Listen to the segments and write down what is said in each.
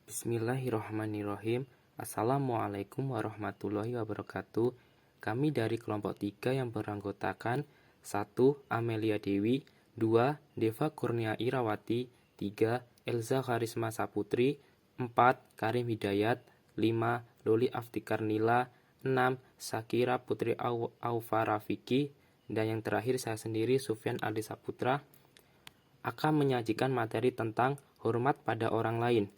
Bismillahirrahmanirrahim. Assalamualaikum warahmatullahi wabarakatuh. Kami dari kelompok 3 yang beranggotakan 1. Amelia Dewi, 2. Deva Kurnia Irawati, 3. Elza Karisma Saputri, 4. Karim Hidayat, 5. Loli Aftikarnila, 6. Sakira Putri Aufa Rafiki, dan yang terakhir saya sendiri Sufyan Ali Saputra akan menyajikan materi tentang hormat pada orang lain.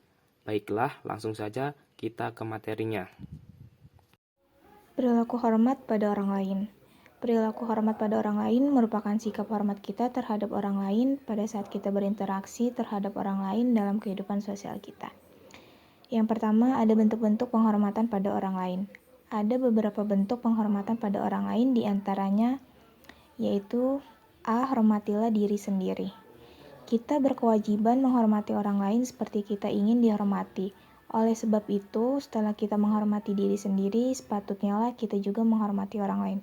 Baiklah, langsung saja kita ke materinya. Perilaku hormat pada orang lain. Perilaku hormat pada orang lain merupakan sikap hormat kita terhadap orang lain pada saat kita berinteraksi terhadap orang lain dalam kehidupan sosial kita. Yang pertama, ada bentuk-bentuk penghormatan pada orang lain. Ada beberapa bentuk penghormatan pada orang lain, diantaranya yaitu A. Hormatilah diri sendiri. Kita berkewajiban menghormati orang lain seperti kita ingin dihormati. Oleh sebab itu, setelah kita menghormati diri sendiri, sepatutnya lah kita juga menghormati orang lain.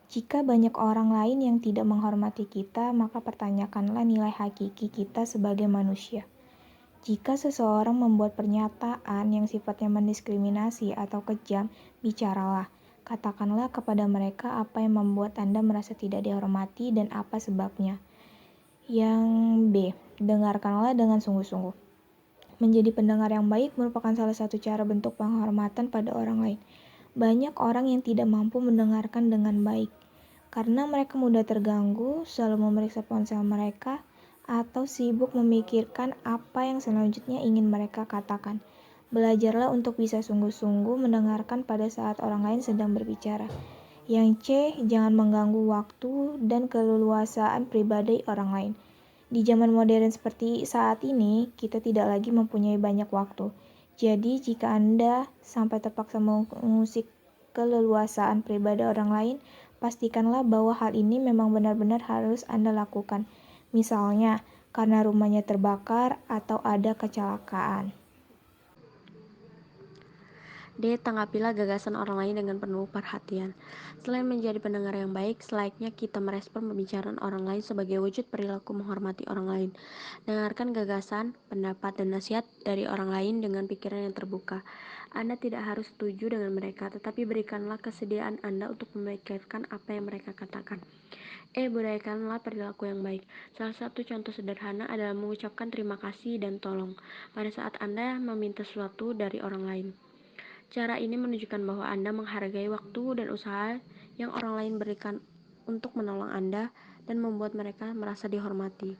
Jika banyak orang lain yang tidak menghormati kita, maka pertanyakanlah nilai hakiki kita sebagai manusia. Jika seseorang membuat pernyataan yang sifatnya mendiskriminasi atau kejam, bicaralah. Katakanlah kepada mereka apa yang membuat Anda merasa tidak dihormati dan apa sebabnya. Yang B. Dengarkanlah dengan sungguh-sungguh. Menjadi pendengar yang baik merupakan salah satu cara bentuk penghormatan pada orang lain. Banyak orang yang tidak mampu mendengarkan dengan baik, karena mereka mudah terganggu, selalu memeriksa ponsel mereka, atau sibuk memikirkan apa yang selanjutnya ingin mereka katakan. Belajarlah untuk bisa sungguh-sungguh mendengarkan pada saat orang lain sedang berbicara. Yang C. Jangan mengganggu waktu dan keleluasaan pribadi orang lain. Di zaman modern seperti saat ini, kita tidak lagi mempunyai banyak waktu. Jadi, jika Anda sampai terpaksa mengusik keleluasaan pribadi orang lain, pastikanlah bahwa hal ini memang benar-benar harus Anda lakukan. Misalnya, karena rumahnya terbakar atau ada kecelakaan. D. Tanggapilah gagasan orang lain dengan penuh perhatian. Selain menjadi pendengar yang baik, selayaknya kita merespon pembicaraan orang lain sebagai wujud perilaku menghormati orang lain. Dengarkan gagasan, pendapat, dan nasihat dari orang lain dengan pikiran yang terbuka. Anda tidak harus setuju dengan mereka, tetapi berikanlah kesediaan Anda untuk memikirkan apa yang mereka katakan. Budayakanlah perilaku yang baik. Salah satu contoh sederhana adalah mengucapkan terima kasih dan tolong pada saat Anda meminta sesuatu dari orang lain. Cara ini menunjukkan bahwa Anda menghargai waktu dan usaha yang orang lain berikan untuk menolong Anda dan membuat mereka merasa dihormati.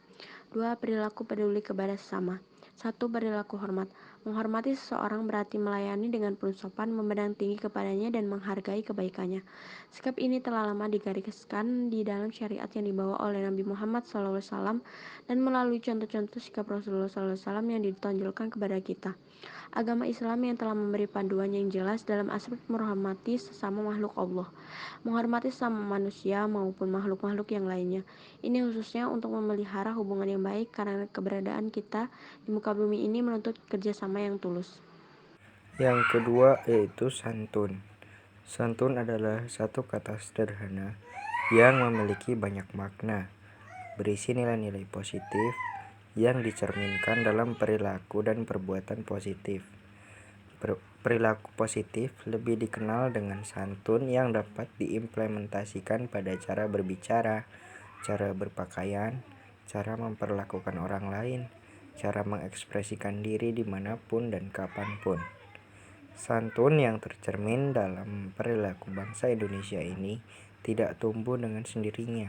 2. Perilaku peduli kepada sesama. 1. Perilaku hormat. Menghormati seseorang berarti melayani dengan penuh sopan, memandang tinggi kepadanya, dan menghargai kebaikannya. Sikap ini telah lama digariskan di dalam syariat yang dibawa oleh Nabi Muhammad SAW dan melalui contoh-contoh sikap Rasulullah SAW yang ditonjolkan kepada kita. Agama Islam yang telah memberi panduan yang jelas dalam aspek menghormati sesama makhluk Allah, menghormati sesama manusia maupun makhluk-makhluk yang lainnya. Ini khususnya untuk memelihara hubungan yang baik karena keberadaan kita di muka bumi ini menuntut kerjasama yang tulus. Yang kedua yaitu santun. Santun adalah satu kata sederhana yang memiliki banyak makna, berisi nilai-nilai positif yang dicerminkan dalam perilaku dan perbuatan positif. Perilaku positif lebih dikenal dengan santun yang dapat diimplementasikan pada cara berbicara, cara berpakaian, cara memperlakukan orang lain, cara mengekspresikan diri dimanapun dan kapanpun. Santun yang tercermin dalam perilaku bangsa Indonesia ini tidak tumbuh dengan sendirinya,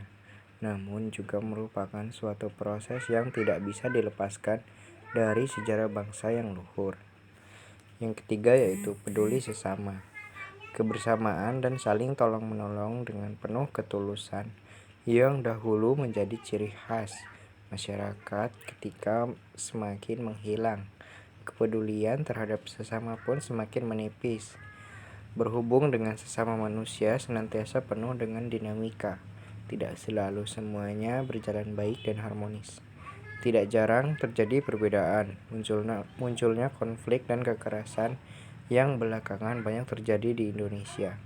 namun juga merupakan suatu proses yang tidak bisa dilepaskan dari sejarah bangsa yang luhur. Yang ketiga yaitu peduli sesama. Kebersamaan dan saling tolong-menolong dengan penuh ketulusan yang dahulu menjadi ciri khas masyarakat ketika semakin menghilang. Kepedulian terhadap sesama pun semakin menipis. Berhubung dengan sesama manusia senantiasa penuh dengan dinamika. Tidak selalu semuanya berjalan baik dan harmonis. Tidak jarang terjadi perbedaan, munculnya konflik dan kekerasan yang belakangan banyak terjadi di Indonesia.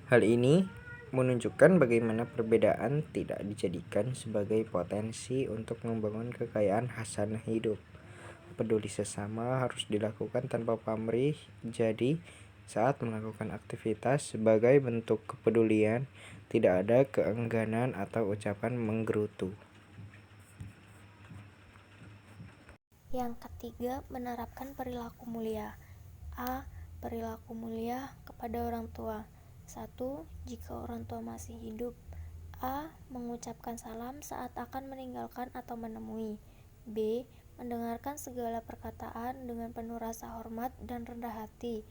Hal ini menunjukkan bagaimana perbedaan tidak dijadikan sebagai potensi untuk membangun kekayaan hasanah hidup, peduli sesama harus dilakukan tanpa pamrih. Jadi, saat melakukan aktivitas sebagai bentuk kepedulian, tidak ada keengganan atau ucapan menggerutu. Yang ketiga, menerapkan perilaku mulia. A. Perilaku mulia kepada orang tua. 1. Jika orang tua masih hidup, A. Mengucapkan salam saat akan meninggalkan atau menemui. B. Mendengarkan segala perkataan dengan penuh rasa hormat dan rendah hati.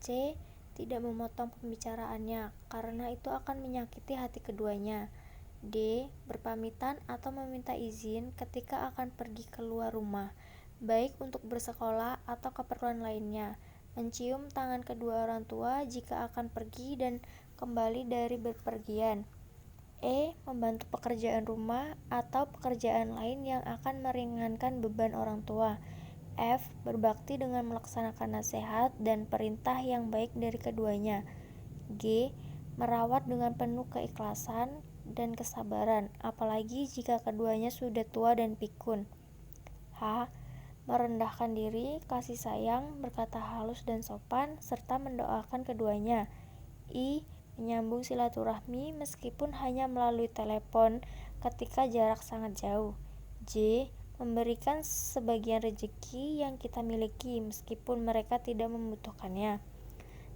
C. Tidak memotong pembicaraannya, karena itu akan menyakiti hati keduanya. D. Berpamitan atau meminta izin ketika akan pergi keluar rumah, baik untuk bersekolah atau keperluan lainnya. Mencium tangan kedua orang tua jika akan pergi dan kembali dari bepergian. E. Membantu pekerjaan rumah atau pekerjaan lain yang akan meringankan beban orang tua. F. Berbakti dengan melaksanakan nasihat dan perintah yang baik dari keduanya. G. Merawat dengan penuh keikhlasan dan kesabaran, apalagi jika keduanya sudah tua dan pikun. H. Merendahkan diri, kasih sayang, berkata halus dan sopan, serta mendoakan keduanya. I. Menyambung silaturahmi meskipun hanya melalui telepon ketika jarak sangat jauh. J. Memberikan sebagian rezeki yang kita miliki meskipun mereka tidak membutuhkannya.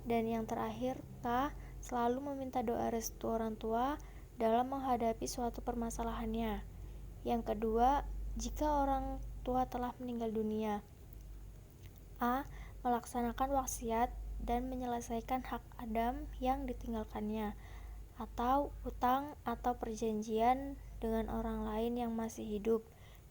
Dan yang terakhir, K. Selalu meminta doa restu orang tua dalam menghadapi suatu permasalahannya. Yang kedua, jika orang tua telah meninggal dunia. A. Melaksanakan wasiat dan menyelesaikan hak Adam yang ditinggalkannya, atau utang atau perjanjian dengan orang lain yang masih hidup.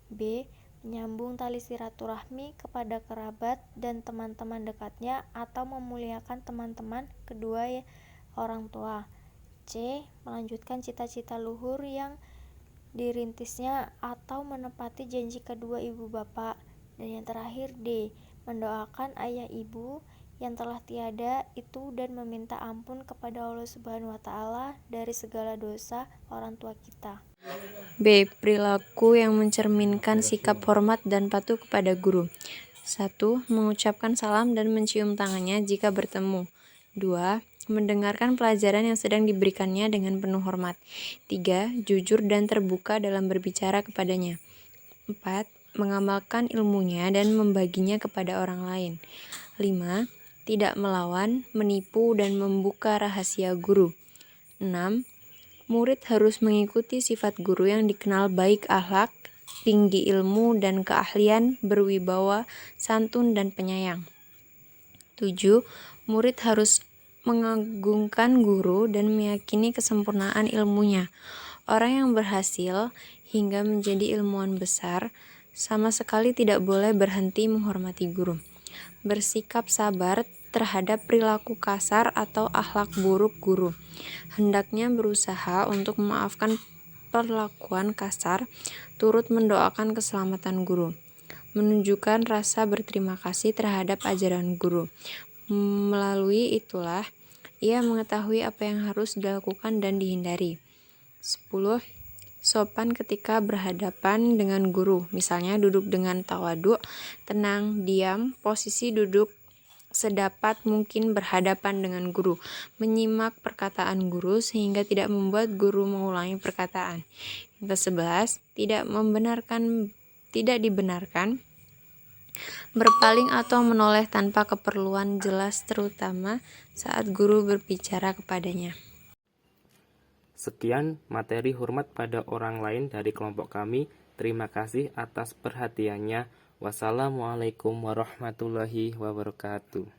B. Menyambung tali silaturahmi kepada kerabat dan teman-teman dekatnya atau memuliakan teman-teman kedua orang tua. C. Melanjutkan cita-cita luhur yang dirintisnya atau menepati janji kedua ibu bapak. Dan yang terakhir, D. Mendoakan ayah ibu yang telah tiada itu dan meminta ampun kepada Allah Subhanahu wa Ta'ala dari segala dosa orang tua kita. B. Perilaku yang mencerminkan sikap hormat dan patuh kepada guru. 1. Mengucapkan salam dan mencium tangannya jika bertemu. 2. Mendengarkan pelajaran yang sedang diberikannya dengan penuh hormat. 3. Jujur dan terbuka dalam berbicara kepadanya. 4. Mengamalkan ilmunya dan membaginya kepada orang lain. 5. Tidak melawan, menipu, dan membuka rahasia guru. 6. Murid harus mengikuti sifat guru yang dikenal baik akhlak, tinggi ilmu dan keahlian, berwibawa, santun, dan penyayang. 7. Murid harus mengagungkan guru dan meyakini kesempurnaan ilmunya. Orang yang berhasil hingga menjadi ilmuwan besar sama sekali tidak boleh berhenti menghormati guru. Bersikap sabar terhadap perilaku kasar atau akhlak buruk guru. Hendaknya berusaha untuk memaafkan perlakuan kasar, turut mendoakan keselamatan guru. Menunjukkan rasa berterima kasih terhadap ajaran guru. Melalui itulah, ia mengetahui apa yang harus dilakukan dan dihindari. 10. Sopan ketika berhadapan dengan guru, misalnya duduk dengan tawadu, tenang, diam, posisi duduk sedapat mungkin berhadapan dengan guru, menyimak perkataan guru sehingga tidak membuat guru mengulangi perkataan. Yang ke-11, tidak dibenarkan berpaling atau menoleh tanpa keperluan jelas, terutama saat guru berbicara kepadanya. Sekian materi hormat pada orang lain dari kelompok kami. Terima kasih atas perhatiannya. Wassalamualaikum warahmatullahi wabarakatuh.